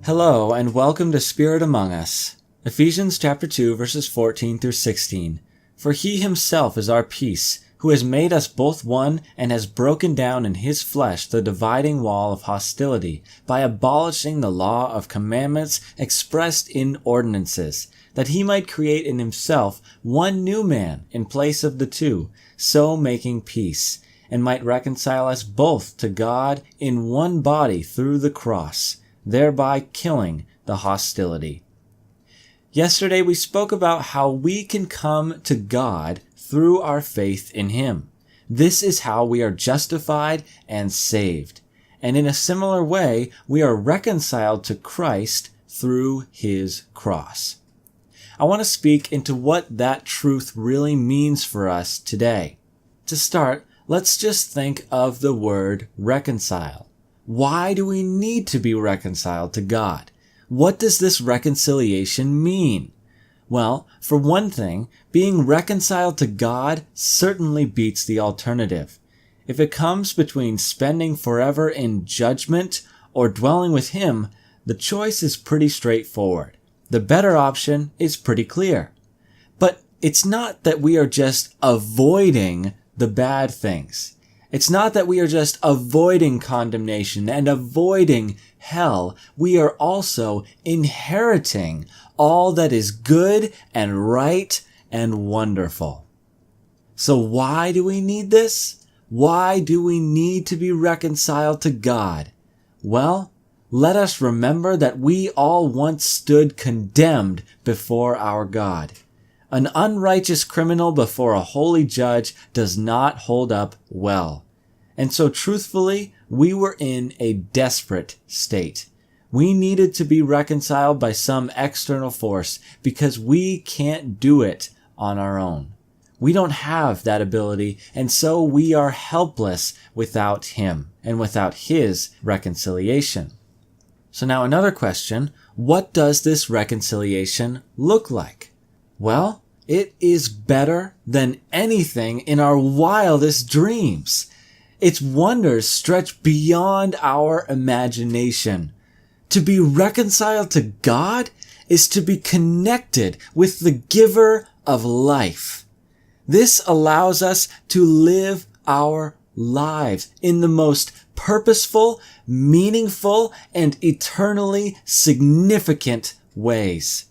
Hello, and welcome to Spirit Among Us. Ephesians chapter 2, verses 14 through 16. For he himself is our peace, who has made us both one and has broken down in his flesh the dividing wall of hostility by abolishing the law of commandments expressed in ordinances, that he might create in himself one new man in place of the two, so making peace, and might reconcile us both to God in one body through the cross, thereby killing the hostility. Yesterday we spoke about how we can come to God through our faith in Him. This is how we are justified and saved. And in a similar way, we are reconciled to Christ through His cross. I want to speak into what that truth really means for us today. To start, let's just think of the word reconcile. Why do we need to be reconciled to God? What does this reconciliation mean? Well, for one thing, being reconciled to God certainly beats the alternative. If it comes between spending forever in judgment or dwelling with Him, the choice is pretty straightforward. The better option is pretty clear. But it's not that we are just avoiding the bad things. It's not that we are just avoiding condemnation and avoiding hell. We are also inheriting all that is good and right and wonderful. So why do we need this? Why do we need to be reconciled to God? Well, let us remember that we all once stood condemned before our God. An unrighteous criminal before a holy judge does not hold up well. And so truthfully, we were in a desperate state. We needed to be reconciled by some external force because we can't do it on our own. We don't have that ability, and so we are helpless without Him and without His reconciliation. So now another question, what does this reconciliation look like? Well, it is better than anything in our wildest dreams. Its wonders stretch beyond our imagination. To be reconciled to God is to be connected with the giver of life. This allows us to live our lives in the most purposeful, meaningful, and eternally significant ways.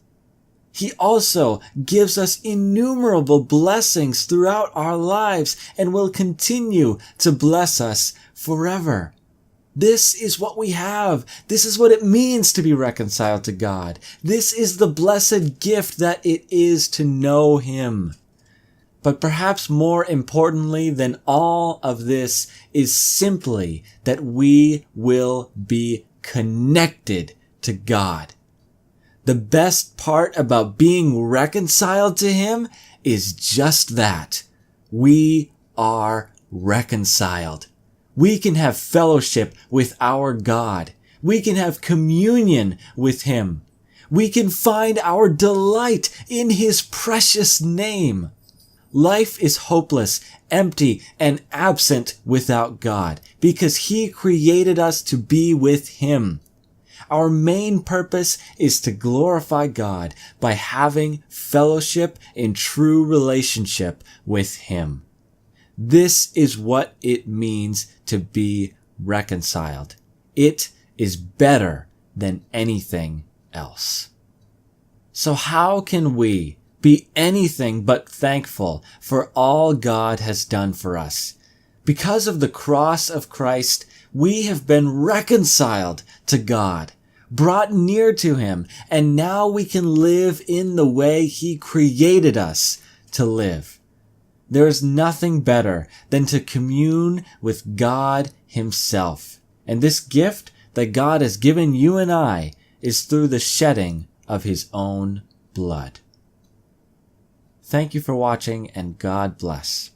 He also gives us innumerable blessings throughout our lives and will continue to bless us forever. This is what we have. This is what it means to be reconciled to God. This is the blessed gift that it is to know Him. But perhaps more importantly than all of this is simply that we will be connected to God. The best part about being reconciled to Him is just that. We are reconciled. We can have fellowship with our God. We can have communion with Him. We can find our delight in His precious name. Life is hopeless, empty, and absent without God because He created us to be with Him. Our main purpose is to glorify God by having fellowship in true relationship with Him. This is what it means to be reconciled. It is better than anything else. So how can we be anything but thankful for all God has done for us? Because of the cross of Christ, we have been reconciled to God, brought near to Him, and now we can live in the way He created us to live. There is nothing better than to commune with God Himself. And this gift that God has given you and I is through the shedding of His own blood. Thank you for watching, and God bless.